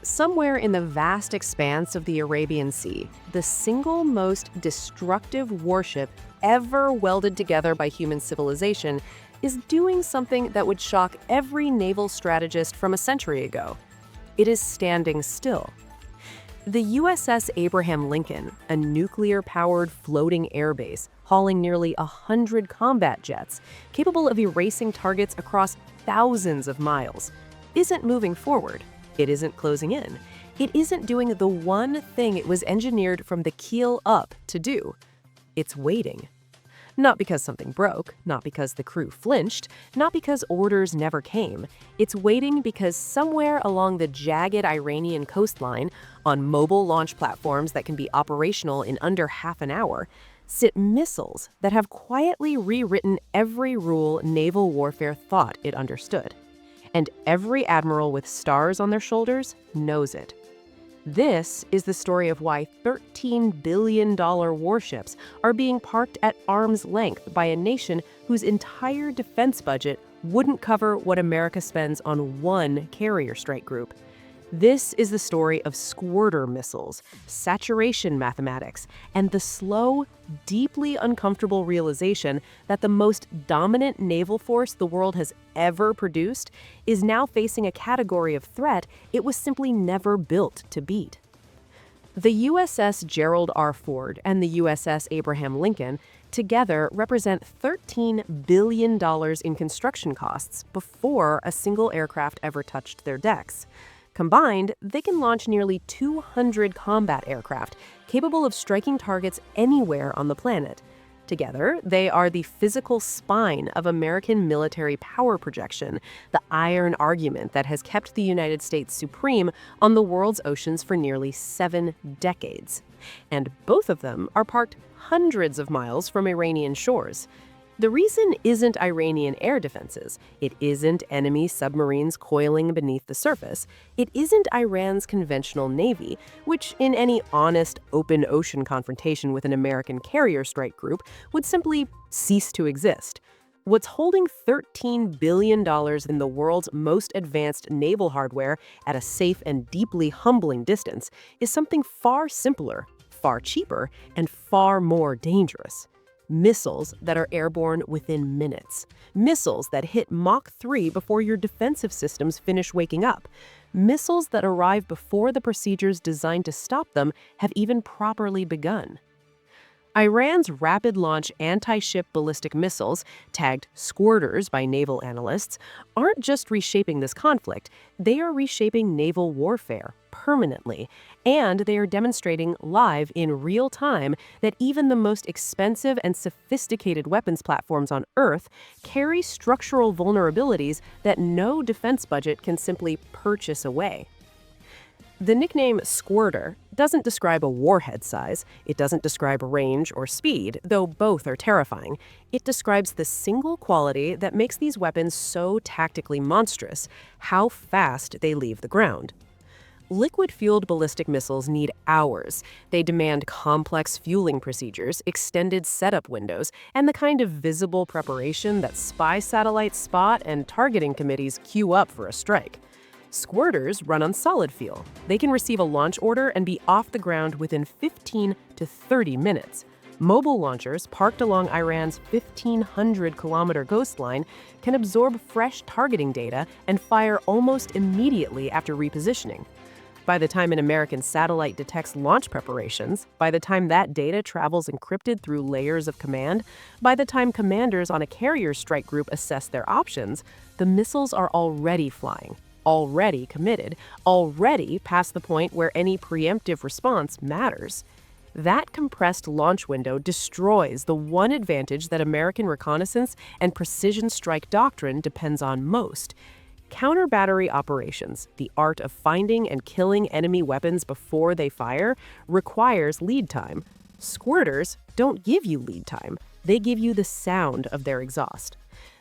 Somewhere in the vast expanse of the Arabian Sea, the single most destructive warship ever welded together by human civilization is doing something that would shock every naval strategist from a century ago. It is standing still. The USS Abraham Lincoln, a nuclear-powered floating airbase hauling nearly 100 combat jets, capable of erasing targets across thousands of miles, isn't moving forward. It isn't closing in. It isn't doing the one thing it was engineered from the keel up to do. It's waiting. Not because something broke, not because the crew flinched, not because orders never came. It's waiting because somewhere along the jagged Iranian coastline, on mobile launch platforms that can be operational in under half an hour, sit missiles that have quietly rewritten every rule naval warfare thought it understood. And every admiral with stars on their shoulders knows it. This is the story of why $13 billion warships are being parked at arm's length by a nation whose entire defense budget wouldn't cover what America spends on one carrier strike group. This is the story of Squirter missiles, saturation mathematics, and the slow, deeply uncomfortable realization that the most dominant naval force the world has ever produced is now facing a category of threat it was simply never built to beat. The USS Gerald R. and the USS Abraham Lincoln together represent $13 billion in construction costs before a single aircraft ever touched their decks. Combined, they can launch nearly 200 combat aircraft, capable of striking targets anywhere on the planet. Together, they are the physical spine of American military power projection, the iron argument that has kept the United States supreme on the world's oceans for nearly 7 decades. And both of them are parked hundreds of miles from Iranian shores. The reason isn't Iranian air defenses. It isn't enemy submarines coiling beneath the surface. It isn't Iran's conventional navy, which in any honest, open ocean confrontation with an American carrier strike group would simply cease to exist. What's holding $13 billion in the world's most advanced naval hardware at a safe and deeply humbling distance is something far simpler, far cheaper, and far more dangerous. Missiles that are airborne within minutes. Missiles that hit Mach 3 before your defensive systems finish waking up. Missiles that arrive before the procedures designed to stop them have even properly begun. Iran's rapid-launch anti-ship ballistic missiles, tagged Squirters by naval analysts, aren't just reshaping this conflict, they are reshaping naval warfare permanently, and they are demonstrating live in real time that even the most expensive and sophisticated weapons platforms on Earth carry structural vulnerabilities that no defense budget can simply purchase away. The nickname Squirter doesn't describe a warhead size, it doesn't describe range or speed, though both are terrifying. It describes the single quality that makes these weapons so tactically monstrous: how fast they leave the ground. Liquid-fueled ballistic missiles need hours. They demand complex fueling procedures, extended setup windows, and the kind of visible preparation that spy satellites spot and targeting committees queue up for a strike. Squirters run on solid fuel. They can receive a launch order and be off the ground within 15 to 30 minutes. Mobile launchers parked along Iran's 1,500-kilometer coastline can absorb fresh targeting data and fire almost immediately after repositioning. By the time an American satellite detects launch preparations, by the time that data travels encrypted through layers of command, by the time commanders on a carrier strike group assess their options, the missiles are already flying, already committed, already past the point where any preemptive response matters. That compressed launch window destroys the one advantage that American reconnaissance and precision strike doctrine depends on most. Counter-battery operations, the art of finding and killing enemy weapons before they fire, requires lead time. Squirters don't give you lead time. They give you the sound of their exhaust.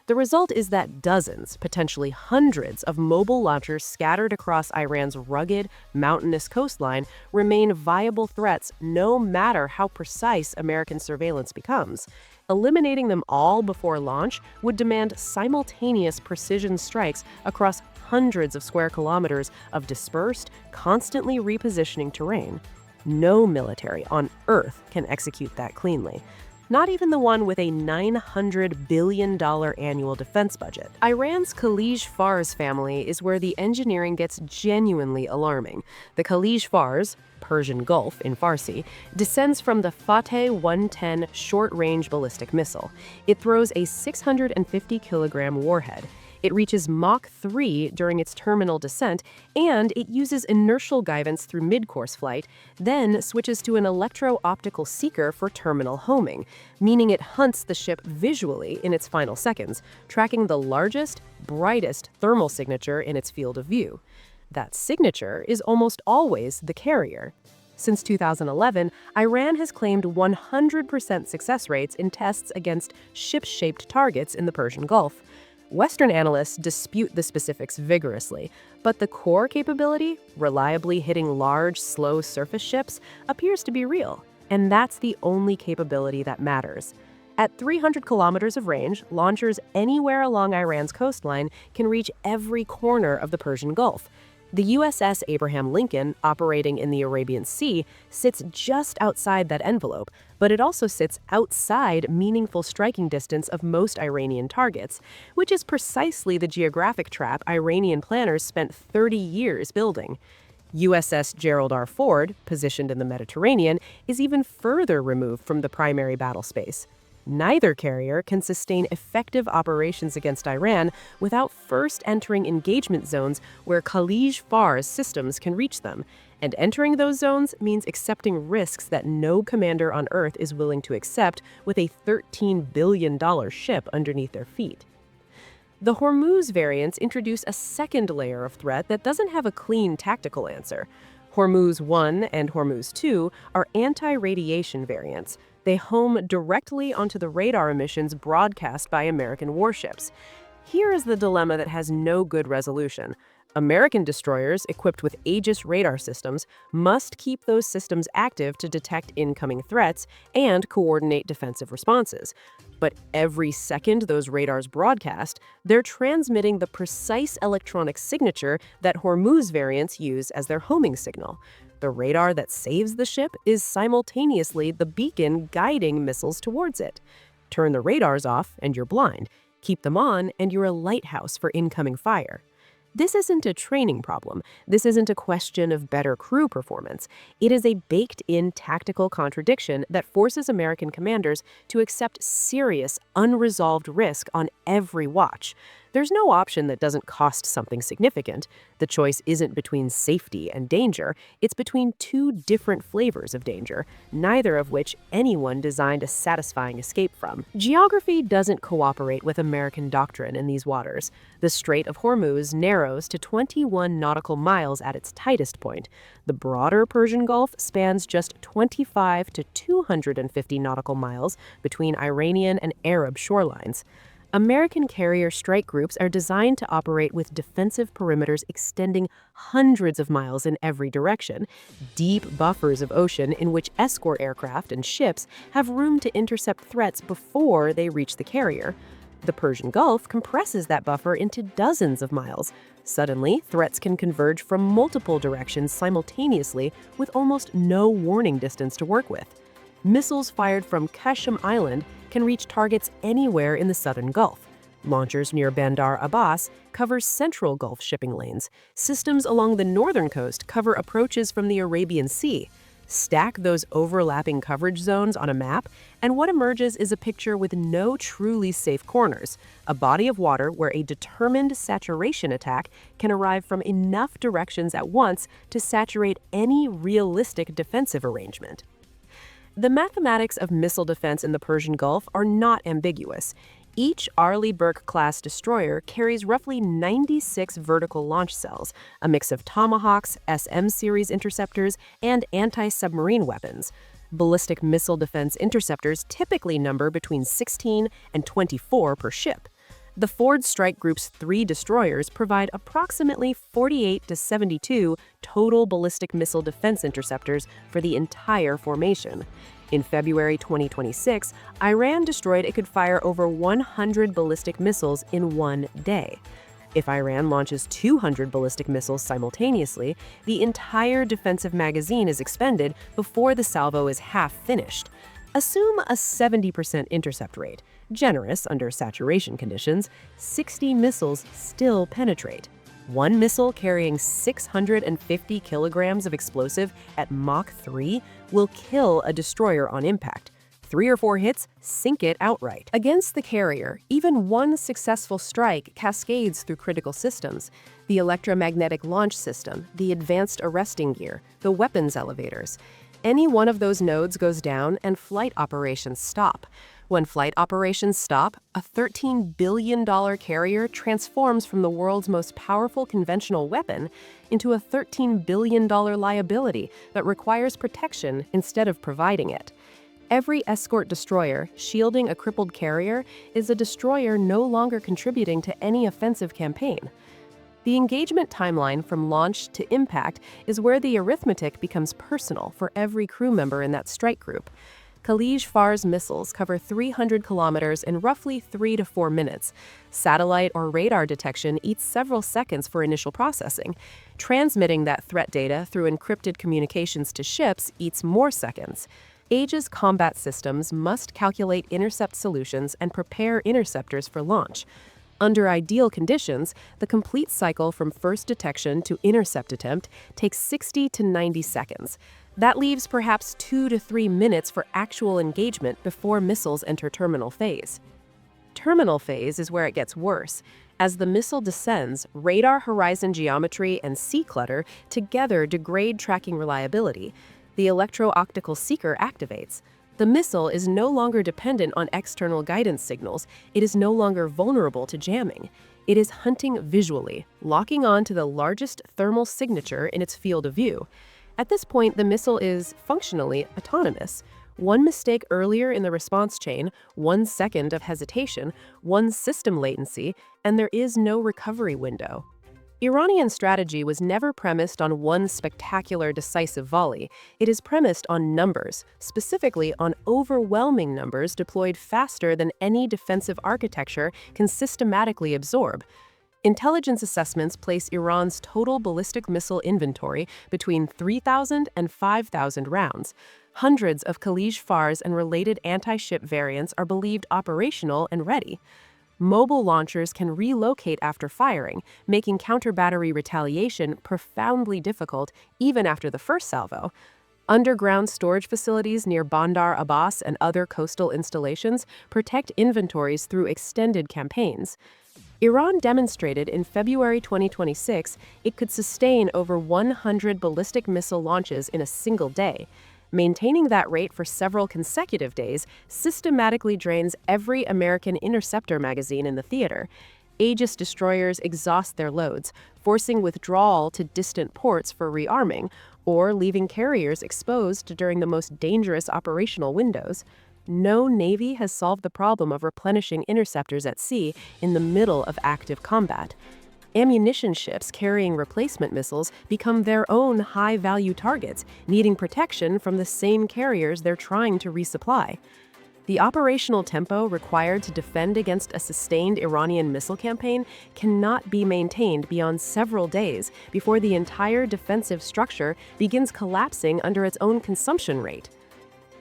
The result is that dozens, potentially hundreds, of mobile launchers scattered across Iran's rugged, mountainous coastline remain viable threats no matter how precise American surveillance becomes. Eliminating them all before launch would demand simultaneous precision strikes across hundreds of square kilometers of dispersed, constantly repositioning terrain. No military on Earth can execute that cleanly. Not even the one with a $900 billion annual defense budget. Iran's Khalij Fars family is where the engineering gets genuinely alarming. The Khalij Fars, Persian Gulf in Farsi, descends from the Fateh 110 short-range ballistic missile. It throws a 650-kilogram warhead. It reaches Mach 3 during its terminal descent, and it uses inertial guidance through mid-course flight, then switches to an electro-optical seeker for terminal homing, meaning it hunts the ship visually in its final seconds, tracking the largest, brightest thermal signature in its field of view. That signature is almost always the carrier. Since 2011, Iran has claimed 100% success rates in tests against ship-shaped targets in the Persian Gulf. Western analysts dispute the specifics vigorously, but the core capability, reliably hitting large, slow surface ships, appears to be real. And that's the only capability that matters. At 300 kilometers of range, launchers anywhere along Iran's coastline can reach every corner of the Persian Gulf. The USS Abraham Lincoln, operating in the Arabian Sea, sits just outside that envelope, but it also sits outside meaningful striking distance of most Iranian targets, which is precisely the geographic trap Iranian planners spent 30 years building. USS Gerald R, positioned in the Mediterranean, is even further removed from the primary battle space. Neither carrier can sustain effective operations against Iran without first entering engagement zones where Khalij Fars systems can reach them. And entering those zones means accepting risks that no commander on Earth is willing to accept with a $13 billion ship underneath their feet. The Hormuz variants introduce a second layer of threat that doesn't have a clean tactical answer. Hormuz 1 and Hormuz 2 are anti-radiation variants. They home directly onto the radar emissions broadcast by American warships. Here is the dilemma that has no good resolution. American destroyers equipped with Aegis radar systems must keep those systems active to detect incoming threats and coordinate defensive responses. But every second those radars broadcast, they're transmitting the precise electronic signature that Hormuz variants use as their homing signal. The radar that saves the ship is simultaneously the beacon guiding missiles towards it. Turn the radars off and you're blind. Keep them on and you're a lighthouse for incoming fire. This isn't a training problem. This isn't a question of better crew performance. It is a baked-in tactical contradiction that forces American commanders to accept serious, unresolved risk on every watch. There's no option that doesn't cost something significant. The choice isn't between safety and danger. It's between two different flavors of danger, neither of which anyone designed a satisfying escape from. Geography doesn't cooperate with American doctrine in these waters. The Strait of Hormuz narrows to 21 nautical miles at its tightest point. The broader Persian Gulf spans just 25 to 250 nautical miles between Iranian and Arab shorelines. American carrier strike groups are designed to operate with defensive perimeters extending hundreds of miles in every direction, deep buffers of ocean in which escort aircraft and ships have room to intercept threats before they reach the carrier. The Persian Gulf compresses that buffer into dozens of miles. Suddenly, threats can converge from multiple directions simultaneously with almost no warning distance to work with. Missiles fired from Qasem Island can reach targets anywhere in the southern Gulf. Launchers near Bandar Abbas cover central Gulf shipping lanes. Systems along the northern coast cover approaches from the Arabian Sea. Stack those overlapping coverage zones on a map, and what emerges is a picture with no truly safe corners, a body of water where a determined saturation attack can arrive from enough directions at once to saturate any realistic defensive arrangement. The mathematics of missile defense in the Persian Gulf are not ambiguous. Each Arleigh Burke-class destroyer carries roughly 96 vertical launch cells, a mix of Tomahawks, SM-series interceptors, and anti-submarine weapons. Ballistic missile defense interceptors typically number between 16 and 24 per ship. The Ford Strike Group's 3 destroyers provide approximately 48 to 72 total ballistic missile defense interceptors for the entire formation. In February 2026, Iran destroyed it could fire over 100 ballistic missiles in one day. If Iran launches 200 ballistic missiles simultaneously, the entire defensive magazine is expended before the salvo is half finished. Assume a 70% intercept rate. Generous under saturation conditions, 60 missiles still penetrate. One missile carrying 650 kilograms of explosive at Mach 3 will kill a destroyer on impact. 3 or 4 hits sink it outright. Against the carrier, even one successful strike cascades through critical systems: the electromagnetic launch system, the advanced arresting gear, the weapons elevators. Any one of those nodes goes down and flight operations stop. When flight operations stop, a $13 billion carrier transforms from the world's most powerful conventional weapon into a $13 billion liability that requires protection instead of providing it. Every escort destroyer shielding a crippled carrier is a destroyer no longer contributing to any offensive campaign. The engagement timeline from launch to impact is where the arithmetic becomes personal for every crew member in that strike group. Khalij Far's missiles cover 300 kilometers in roughly 3 to 4 minutes. Satellite or radar detection eats several seconds for initial processing. Transmitting that threat data through encrypted communications to ships eats more seconds. Aegis combat systems must calculate intercept solutions and prepare interceptors for launch. Under ideal conditions, the complete cycle from first detection to intercept attempt takes 60 to 90 seconds. That leaves perhaps 2 to 3 minutes for actual engagement before missiles enter terminal phase. Terminal phase is where it gets worse. As the missile descends, radar horizon geometry and sea clutter together degrade tracking reliability. The electro-optical seeker activates. The missile is no longer dependent on external guidance signals. It is no longer vulnerable to jamming. It is hunting visually, locking on to the largest thermal signature in its field of view. At this point, the missile is functionally autonomous. One mistake earlier in the response chain, 1 second of hesitation, 1 system latency, and there is no recovery window. Iranian strategy was never premised on one spectacular, decisive volley. It is premised on numbers, specifically on overwhelming numbers deployed faster than any defensive architecture can systematically absorb. Intelligence assessments place Iran's total ballistic missile inventory between 3,000 and 5,000 rounds. Hundreds of Khalij Fars and related anti-ship variants are believed operational and ready. Mobile launchers can relocate after firing, making counter-battery retaliation profoundly difficult even after the first salvo. Underground storage facilities near Bandar Abbas and other coastal installations protect inventories through extended campaigns. Iran demonstrated in February 2026 it could sustain over 100 ballistic missile launches in a single day. Maintaining that rate for several consecutive days systematically drains every American interceptor magazine in the theater. Aegis destroyers exhaust their loads, forcing withdrawal to distant ports for rearming, or leaving carriers exposed during the most dangerous operational windows. No navy has solved the problem of replenishing interceptors at sea in the middle of active combat. Ammunition ships carrying replacement missiles become their own high-value targets, needing protection from the same carriers they're trying to resupply. The operational tempo required to defend against a sustained Iranian missile campaign cannot be maintained beyond several days before the entire defensive structure begins collapsing under its own consumption rate.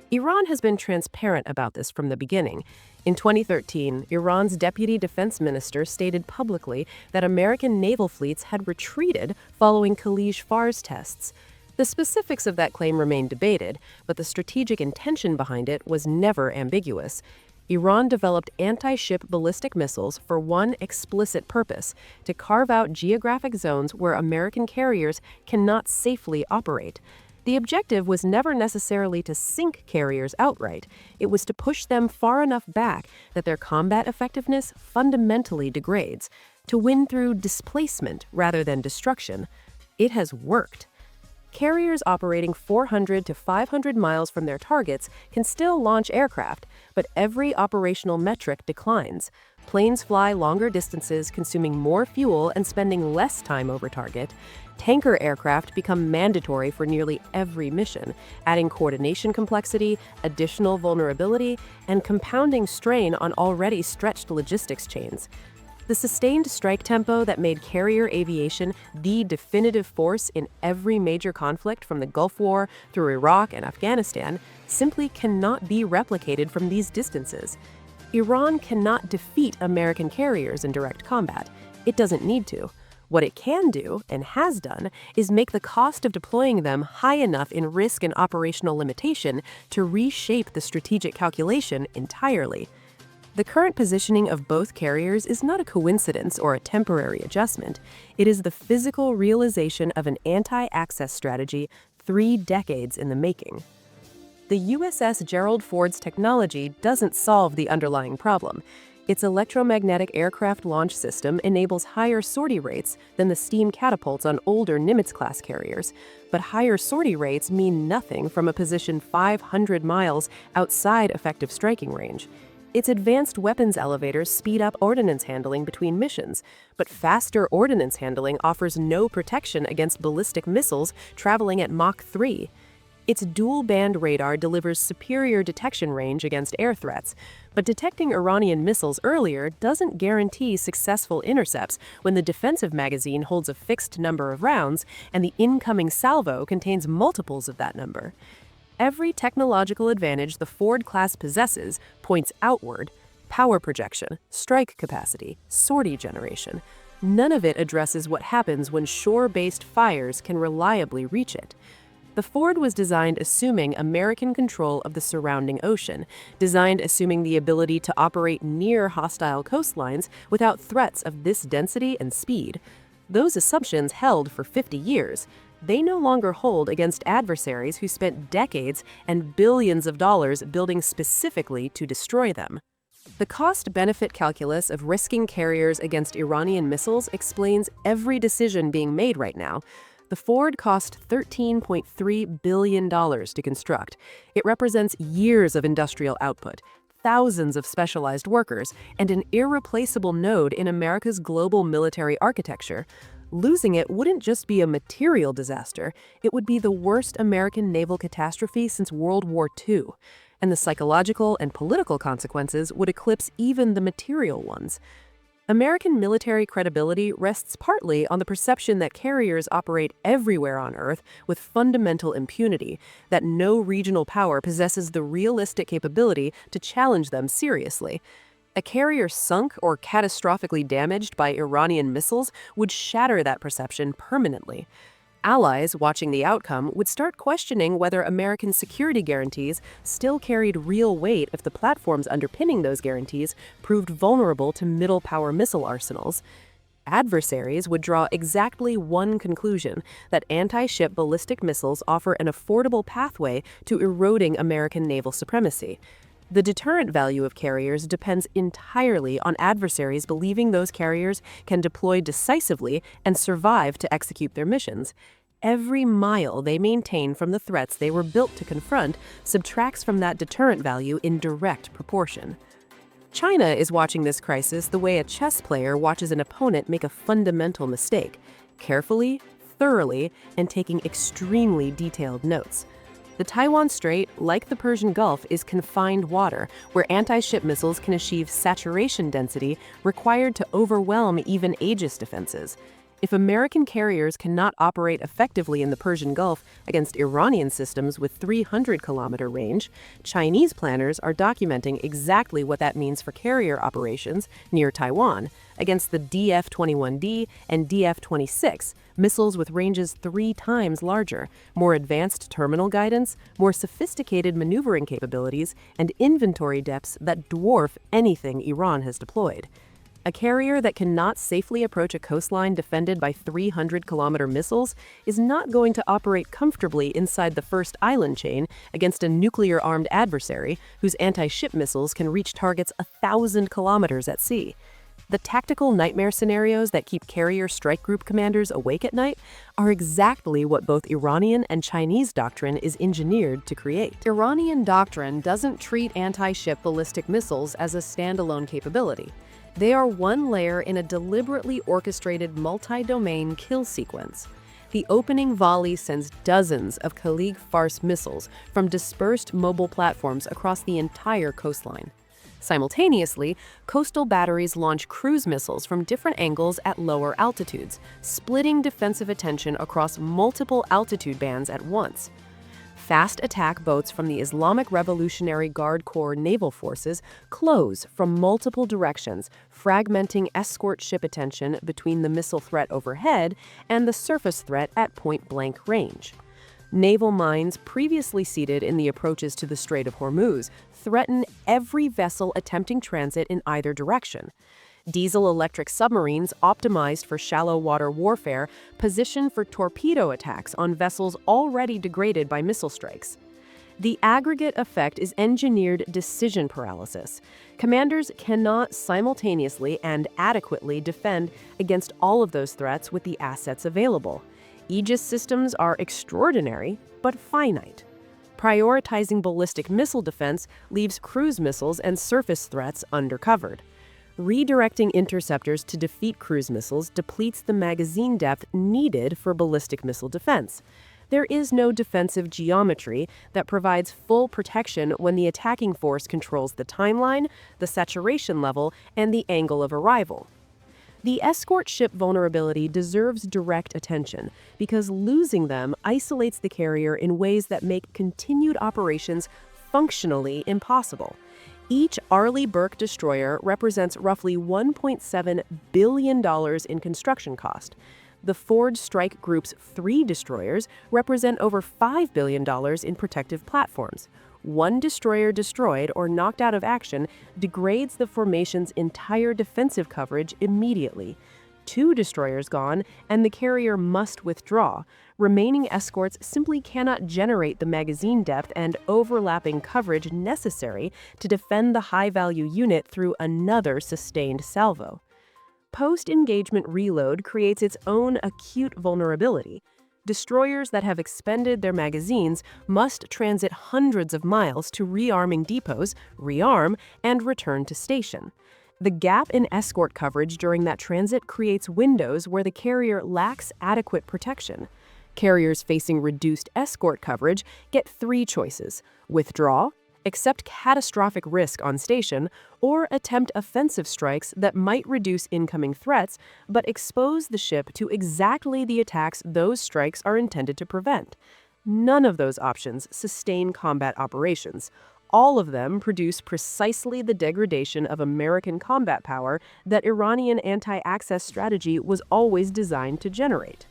Iran has been transparent about this from the beginning. In 2013, Iran's deputy defense minister stated publicly that American naval fleets had retreated following Khalij Far's tests. The specifics of that claim remain debated, but the strategic intention behind it was never ambiguous. Iran developed anti-ship ballistic missiles for one explicit purpose: to carve out geographic zones where American carriers cannot safely operate. The objective was never necessarily to sink carriers outright. It was to push them far enough back that their combat effectiveness fundamentally degrades, to win through displacement rather than destruction. It has worked. Carriers operating 400 to 500 miles from their targets can still launch aircraft, but every operational metric declines. Planes fly longer distances, consuming more fuel and spending less time over target. Tanker aircraft become mandatory for nearly every mission, adding coordination complexity, additional vulnerability, and compounding strain on already stretched logistics chains. The sustained strike tempo that made carrier aviation the definitive force in every major conflict from the Gulf War through Iraq and Afghanistan simply cannot be replicated from these distances. Iran cannot defeat American carriers in direct combat. It doesn't need to. What it can do, and has done, is make the cost of deploying them high enough in risk and operational limitation to reshape the strategic calculation entirely. The current positioning of both carriers is not a coincidence or a temporary adjustment. It is the physical realization of an anti-access strategy 3 decades in the making. The USS Gerald R's technology doesn't solve the underlying problem. Its electromagnetic aircraft launch system enables higher sortie rates than the steam catapults on older Nimitz-class carriers, but higher sortie rates mean nothing from a position 500 miles outside effective striking range. Its advanced weapons elevators speed up ordnance handling between missions, but faster ordnance handling offers no protection against ballistic missiles traveling at Mach 3. Its dual-band radar delivers superior detection range against air threats, but detecting Iranian missiles earlier doesn't guarantee successful intercepts when the defensive magazine holds a fixed number of rounds and the incoming salvo contains multiples of that number. Every technological advantage the Ford class possesses points outward: power projection, strike capacity, sortie generation. None of it addresses what happens when shore-based fires can reliably reach it. The Ford was designed assuming American control of the surrounding ocean, designed assuming the ability to operate near hostile coastlines without threats of this density and speed. Those assumptions held for 50 years. They no longer hold against adversaries who spent decades and billions of dollars building specifically to destroy them. The cost-benefit calculus of risking carriers against Iranian missiles explains every decision being made right now. The Ford cost $13.3 billion to construct. It represents years of industrial output, thousands of specialized workers, and an irreplaceable node in America's global military architecture. Losing it wouldn't just be a material disaster, it would be the worst American naval catastrophe since World War II. And the psychological and political consequences would eclipse even the material ones. American military credibility rests partly on the perception that carriers operate everywhere on Earth with fundamental impunity, that no regional power possesses the realistic capability to challenge them seriously. A carrier sunk or catastrophically damaged by Iranian missiles would shatter that perception permanently. Allies watching the outcome would start questioning whether American security guarantees still carried real weight if the platforms underpinning those guarantees proved vulnerable to middle-power missile arsenals. Adversaries would draw exactly one conclusion: that anti-ship ballistic missiles offer an affordable pathway to eroding American naval supremacy. The deterrent value of carriers depends entirely on adversaries believing those carriers can deploy decisively and survive to execute their missions. Every mile they maintain from the threats they were built to confront subtracts from that deterrent value in direct proportion. China is watching this crisis the way a chess player watches an opponent make a fundamental mistake, carefully, thoroughly, and taking extremely detailed notes. The Taiwan Strait, like the Persian Gulf, is confined water, where anti-ship missiles can achieve saturation density required to overwhelm even Aegis defenses. If American carriers cannot operate effectively in the Persian Gulf against Iranian systems with 300-kilometer range, Chinese planners are documenting exactly what that means for carrier operations near Taiwan against the DF-21D and DF-26, missiles with ranges 3 times larger, more advanced terminal guidance, more sophisticated maneuvering capabilities, and inventory depths that dwarf anything Iran has deployed. A carrier that cannot safely approach a coastline defended by 300-kilometer missiles is not going to operate comfortably inside the first island chain against a nuclear-armed adversary whose anti-ship missiles can reach targets 1,000 kilometers at sea. The tactical nightmare scenarios that keep carrier strike group commanders awake at night are exactly what both Iranian and Chinese doctrine is engineered to create. Iranian doctrine doesn't treat anti-ship ballistic missiles as a standalone capability. They are one layer in a deliberately orchestrated multi-domain kill sequence. The opening volley sends dozens of Khalij farce missiles from dispersed mobile platforms across the entire coastline. Simultaneously, coastal batteries launch cruise missiles from different angles at lower altitudes, splitting defensive attention across multiple altitude bands at once. Fast attack boats from the Islamic Revolutionary Guard Corps naval forces close from multiple directions, fragmenting escort ship attention between the missile threat overhead and the surface threat at point-blank range. Naval mines previously seated in the approaches to the Strait of Hormuz threaten every vessel attempting transit in either direction. Diesel-electric submarines optimized for shallow water warfare position for torpedo attacks on vessels already degraded by missile strikes. The aggregate effect is engineered decision paralysis. Commanders cannot simultaneously and adequately defend against all of those threats with the assets available. Aegis systems are extraordinary, but finite. Prioritizing ballistic missile defense leaves cruise missiles and surface threats undercovered. Redirecting interceptors to defeat cruise missiles depletes the magazine depth needed for ballistic missile defense. There is no defensive geometry that provides full protection when the attacking force controls the timeline, the saturation level, and the angle of arrival. The escort ship vulnerability deserves direct attention because losing them isolates the carrier in ways that make continued operations functionally impossible. Each Arleigh Burke destroyer represents roughly $1.7 billion in construction cost. The Ford Strike Group's 3 destroyers represent over $5 billion in protective platforms. One destroyer destroyed or knocked out of action degrades the formation's entire defensive coverage immediately. 2 destroyers gone, and the carrier must withdraw. Remaining escorts simply cannot generate the magazine depth and overlapping coverage necessary to defend the high-value unit through another sustained salvo. Post-engagement reload creates its own acute vulnerability. Destroyers that have expended their magazines must transit hundreds of miles to rearming depots, rearm, and return to station. The gap in escort coverage during that transit creates windows where the carrier lacks adequate protection. Carriers facing reduced escort coverage get 3 choices: withdraw, accept catastrophic risk on station, or attempt offensive strikes that might reduce incoming threats but expose the ship to exactly the attacks those strikes are intended to prevent. None of those options sustain combat operations. All of them produce precisely the degradation of American combat power that Iranian anti-access strategy was always designed to generate.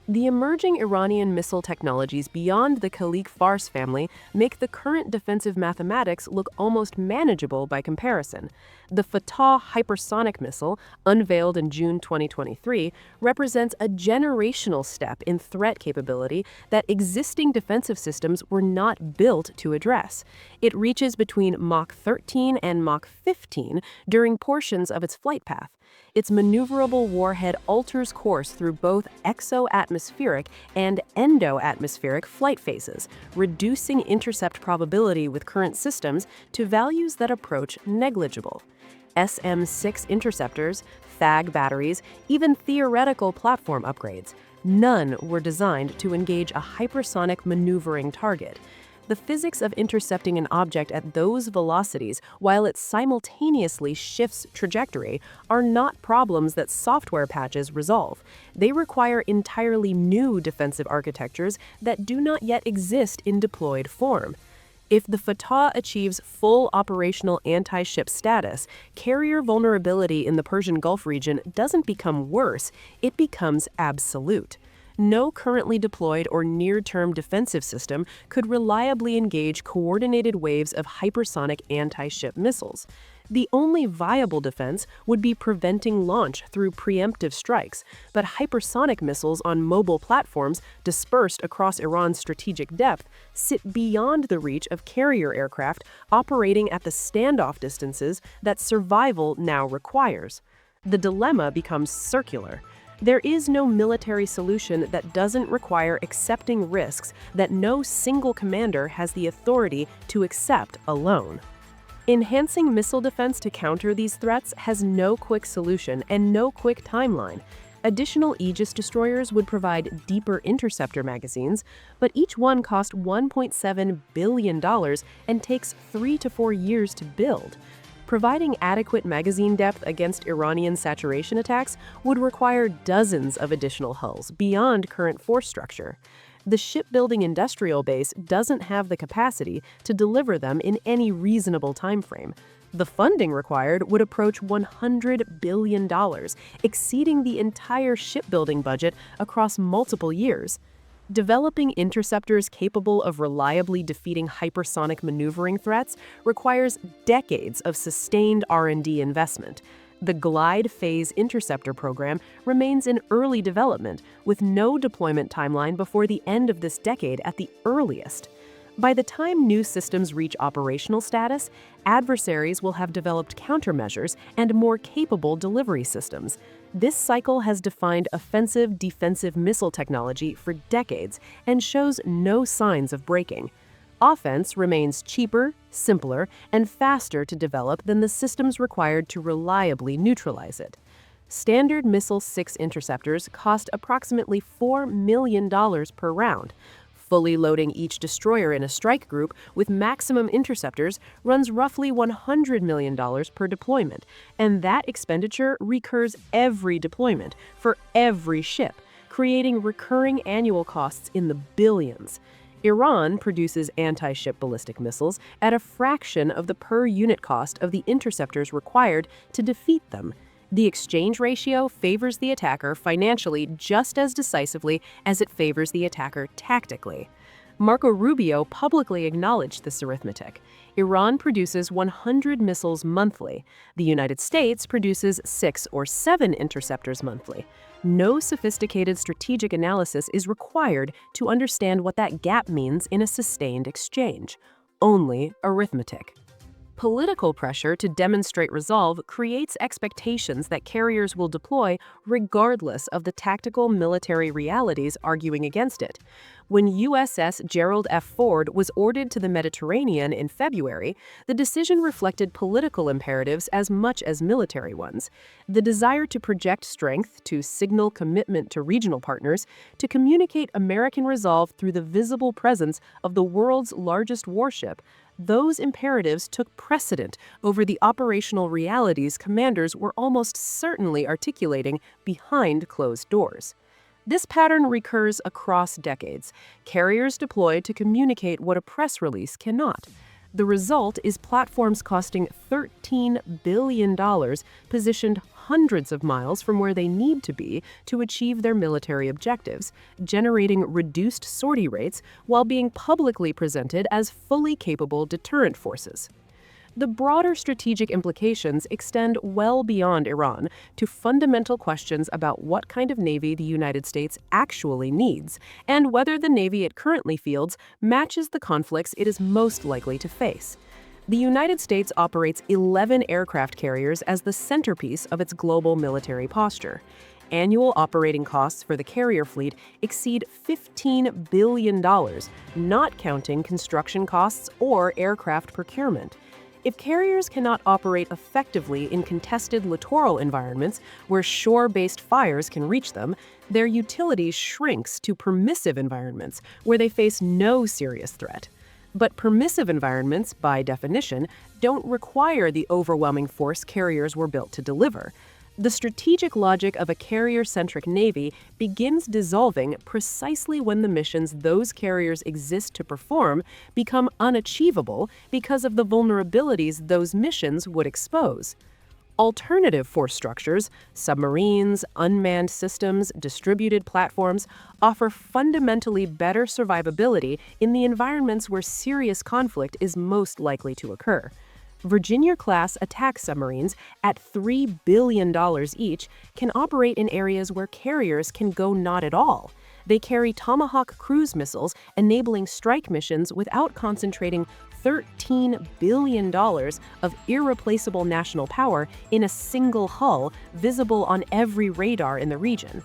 The emerging Iranian missile technologies beyond the Khalij Fars family make the current defensive mathematics look almost manageable by comparison. The Fatah hypersonic missile, unveiled in June 2023, represents a generational step in threat capability that existing defensive systems were not built to address. It reaches between Mach 13 and Mach 15 during portions of its flight path. Its maneuverable warhead alters course through both exo-atmospheric and endo-atmospheric flight phases, reducing intercept probability with current systems to values that approach negligible. SM-6 interceptors, THAAD batteries, even theoretical platform upgrades. None were designed to engage a hypersonic maneuvering target. The physics of intercepting an object at those velocities while it simultaneously shifts trajectory are not problems that software patches resolve. They require entirely new defensive architectures that do not yet exist in deployed form. If the Fatah achieves full operational anti-ship status, carrier vulnerability in the Persian Gulf region doesn't become worse, it becomes absolute. No currently deployed or near-term defensive system could reliably engage coordinated waves of hypersonic anti-ship missiles. The only viable defense would be preventing launch through preemptive strikes, but hypersonic missiles on mobile platforms dispersed across Iran's strategic depth sit beyond the reach of carrier aircraft operating at the standoff distances that survival now requires. The dilemma becomes circular. There is no military solution that doesn't require accepting risks that no single commander has the authority to accept alone. Enhancing missile defense to counter these threats has no quick solution and no quick timeline. Additional Aegis destroyers would provide deeper interceptor magazines, but each one costs $1.7 billion and takes 3 to 4 years to build. Providing adequate magazine depth against Iranian saturation attacks would require dozens of additional hulls beyond current force structure. The shipbuilding industrial base doesn't have the capacity to deliver them in any reasonable timeframe. The funding required would approach $100 billion, exceeding the entire shipbuilding budget across multiple years. Developing interceptors capable of reliably defeating hypersonic maneuvering threats requires decades of sustained R&D investment. The Glide Phase Interceptor program remains in early development, with no deployment timeline before the end of this decade at the earliest. By the time new systems reach operational status, adversaries will have developed countermeasures and more capable delivery systems. This cycle has defined offensive-defensive missile technology for decades and shows no signs of breaking. Offense remains cheaper, simpler, and faster to develop than the systems required to reliably neutralize it. Standard Missile 6 interceptors cost approximately $4 million per round. Fully loading each destroyer in a strike group with maximum interceptors runs roughly $100 million per deployment, and that expenditure recurs every deployment for every ship, creating recurring annual costs in the billions. Iran produces anti-ship ballistic missiles at a fraction of the per-unit cost of the interceptors required to defeat them. The exchange ratio favors the attacker financially just as decisively as it favors the attacker tactically. Marco Rubio publicly acknowledged this arithmetic. Iran produces 100 missiles monthly. The United States produces 6 or 7 interceptors monthly. No sophisticated strategic analysis is required to understand what that gap means in a sustained exchange. Only arithmetic. Political pressure to demonstrate resolve creates expectations that carriers will deploy regardless of the tactical military realities arguing against it. When USS Gerald R was ordered to the Mediterranean in February, the decision reflected political imperatives as much as military ones. The desire to project strength, to signal commitment to regional partners, to communicate American resolve through the visible presence of the world's largest warship, those imperatives took precedent over the operational realities commanders were almost certainly articulating behind closed doors. This pattern recurs across decades. Carriers deploy to communicate what a press release cannot. The result is platforms costing $13 billion, positioned hundreds of miles from where they need to be to achieve their military objectives, generating reduced sortie rates while being publicly presented as fully capable deterrent forces. The broader strategic implications extend well beyond Iran to fundamental questions about what kind of navy the United States actually needs and whether the navy it currently fields matches the conflicts it is most likely to face. The United States operates 11 aircraft carriers as the centerpiece of its global military posture. Annual operating costs for the carrier fleet exceed $15 billion, not counting construction costs or aircraft procurement. If carriers cannot operate effectively in contested littoral environments where shore-based fires can reach them, their utility shrinks to permissive environments where they face no serious threat. But permissive environments, by definition, don't require the overwhelming force carriers were built to deliver. The strategic logic of a carrier-centric navy begins dissolving precisely when the missions those carriers exist to perform become unachievable because of the vulnerabilities those missions would expose. Alternative force structures, submarines, unmanned systems, distributed platforms, offer fundamentally better survivability in the environments where serious conflict is most likely to occur. Virginia-class attack submarines, at $3 billion each, can operate in areas where carriers can go not at all. They carry Tomahawk cruise missiles, enabling strike missions without concentrating $13 billion of irreplaceable national power in a single hull visible on every radar in the region.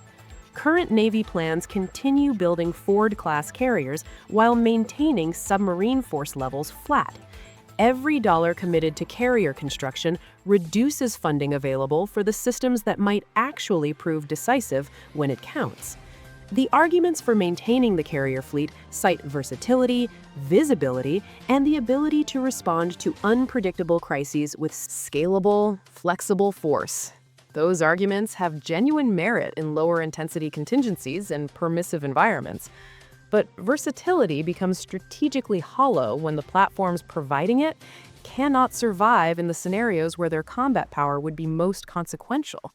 Current Navy plans continue building Ford-class carriers while maintaining submarine force levels flat. Every dollar committed to carrier construction reduces funding available for the systems that might actually prove decisive when it counts. The arguments for maintaining the carrier fleet cite versatility, visibility, and the ability to respond to unpredictable crises with scalable, flexible force. Those arguments have genuine merit in lower-intensity contingencies and permissive environments. But versatility becomes strategically hollow when the platforms providing it cannot survive in the scenarios where their combat power would be most consequential.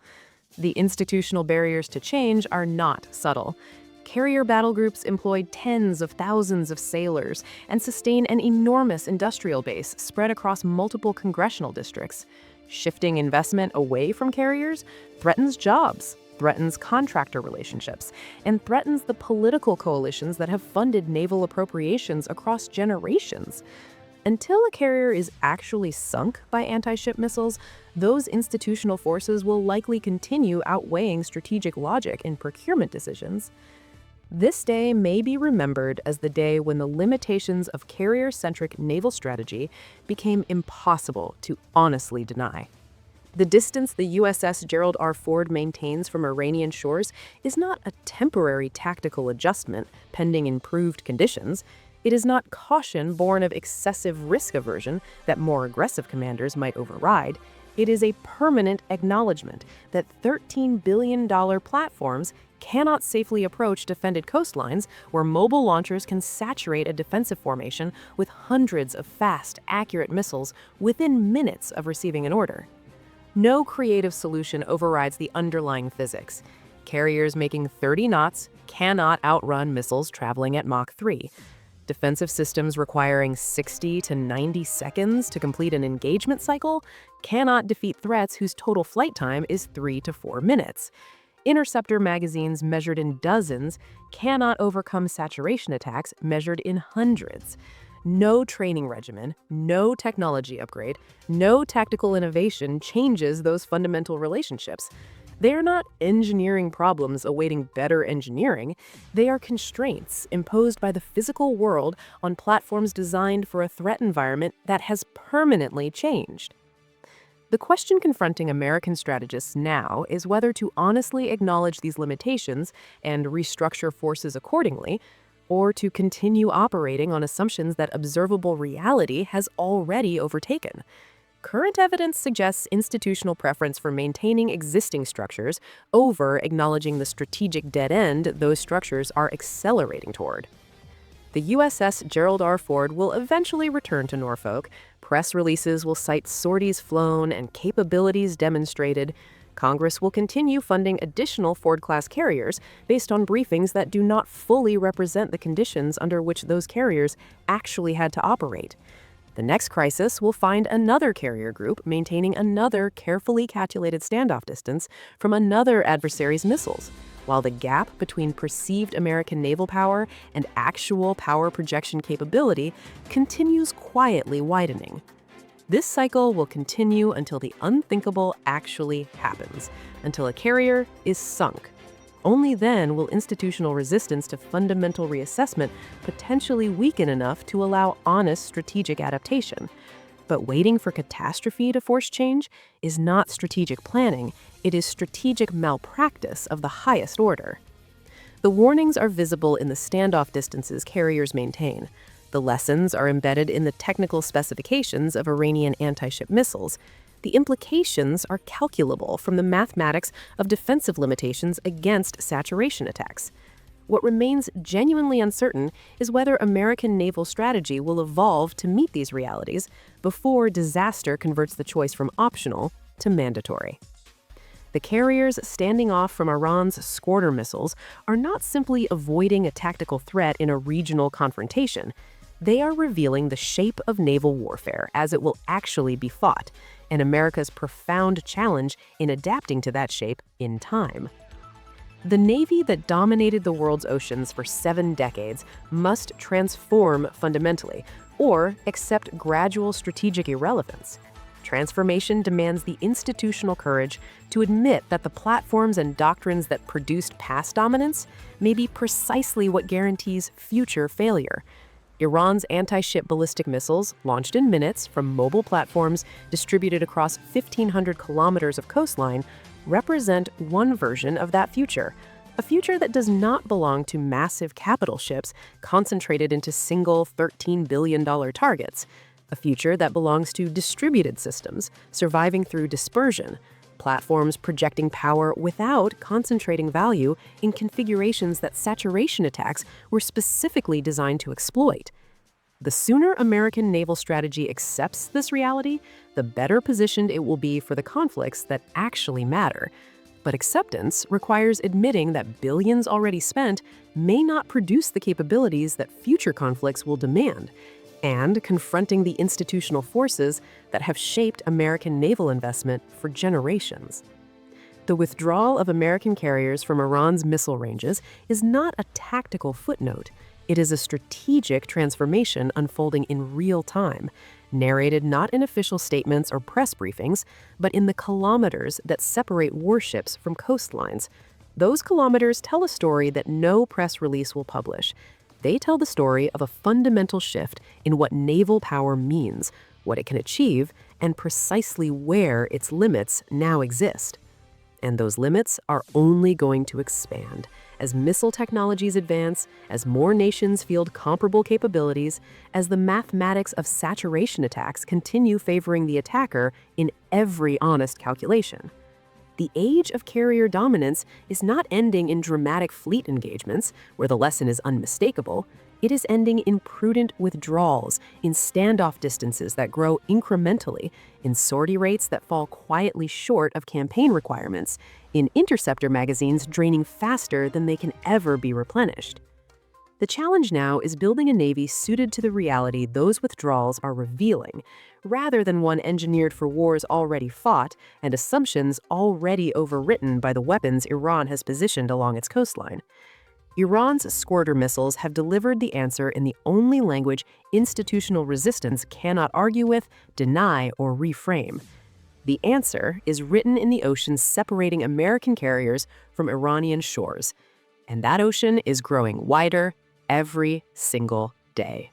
The institutional barriers to change are not subtle. Carrier battle groups employ tens of thousands of sailors and sustain an enormous industrial base spread across multiple congressional districts. Shifting investment away from carriers threatens jobs, threatens contractor relationships, and threatens the political coalitions that have funded naval appropriations across generations. Until a carrier is actually sunk by anti-ship missiles, those institutional forces will likely continue outweighing strategic logic in procurement decisions. This day may be remembered as the day when the limitations of carrier-centric naval strategy became impossible to honestly deny. The distance the USS Gerald R maintains from Iranian shores is not a temporary tactical adjustment pending improved conditions. It is not caution born of excessive risk aversion that more aggressive commanders might override. It is a permanent acknowledgement that $13 billion platforms cannot safely approach defended coastlines where mobile launchers can saturate a defensive formation with hundreds of fast, accurate missiles within minutes of receiving an order. No creative solution overrides the underlying physics. Carriers making 30 knots cannot outrun missiles traveling at Mach 3. Defensive systems requiring 60 to 90 seconds to complete an engagement cycle cannot defeat threats whose total flight time is 3 to 4 minutes. Interceptor magazines measured in dozens cannot overcome saturation attacks measured in hundreds. No training regimen, no technology upgrade, no tactical innovation changes those fundamental relationships. They are not engineering problems awaiting better engineering. They are constraints imposed by the physical world on platforms designed for a threat environment that has permanently changed. The question confronting American strategists now is whether to honestly acknowledge these limitations and restructure forces accordingly, or to continue operating on assumptions that observable reality has already overtaken. Current evidence suggests institutional preference for maintaining existing structures over acknowledging the strategic dead end those structures are accelerating toward. The USS Gerald R. will eventually return to Norfolk. Press releases will cite sorties flown and capabilities demonstrated. Congress will continue funding additional Ford-class carriers based on briefings that do not fully represent the conditions under which those carriers actually had to operate. The next crisis will find another carrier group maintaining another carefully calculated standoff distance from another adversary's missiles, while the gap between perceived American naval power and actual power projection capability continues quietly widening. This cycle will continue until the unthinkable actually happens, until a carrier is sunk. Only then will institutional resistance to fundamental reassessment potentially weaken enough to allow honest strategic adaptation. But waiting for catastrophe to force change is not strategic planning, it is strategic malpractice of the highest order. The warnings are visible in the standoff distances carriers maintain. The lessons are embedded in the technical specifications of Iranian anti-ship missiles. The implications are calculable from the mathematics of defensive limitations against saturation attacks. What remains genuinely uncertain is whether American naval strategy will evolve to meet these realities before disaster converts the choice from optional to mandatory. The carriers standing off from Iran's Squirter missiles are not simply avoiding a tactical threat in a regional confrontation. They are revealing the shape of naval warfare as it will actually be fought, and America's profound challenge in adapting to that shape in time. The Navy that dominated the world's oceans for 7 decades must transform fundamentally, or accept gradual strategic irrelevance. Transformation demands the institutional courage to admit that the platforms and doctrines that produced past dominance may be precisely what guarantees future failure. Iran's anti-ship ballistic missiles, launched in minutes from mobile platforms distributed across 1,500 kilometers of coastline, represent one version of that future, A future that does not belong to massive capital ships concentrated into single $13 billion targets. A future that belongs to distributed systems, surviving through dispersion, platforms projecting power without concentrating value in configurations that saturation attacks were specifically designed to exploit. The sooner American naval strategy accepts this reality, the better positioned it will be for the conflicts that actually matter. But acceptance requires admitting that billions already spent may not produce the capabilities that future conflicts will demand, and confronting the institutional forces that have shaped American naval investment for generations. The withdrawal of American carriers from Iran's missile ranges is not a tactical footnote. It is a strategic transformation unfolding in real time, narrated not in official statements or press briefings, but in the kilometers that separate warships from coastlines. Those kilometers tell a story that no press release will publish. They tell the story of a fundamental shift in what naval power means, what it can achieve, and precisely where its limits now exist. And those limits are only going to expand as missile technologies advance, as more nations field comparable capabilities, as the mathematics of saturation attacks continue favoring the attacker in every honest calculation. The age of carrier dominance is not ending in dramatic fleet engagements, where the lesson is unmistakable. It is ending in prudent withdrawals, in standoff distances that grow incrementally, in sortie rates that fall quietly short of campaign requirements, in interceptor magazines draining faster than they can ever be replenished. The challenge now is building a Navy suited to the reality those withdrawals are revealing, rather than one engineered for wars already fought and assumptions already overwritten by the weapons Iran has positioned along its coastline. Iran's Squirter missiles have delivered the answer in the only language institutional resistance cannot argue with, deny, or reframe. The answer is written in the oceans separating American carriers from Iranian shores, and that ocean is growing wider every single day.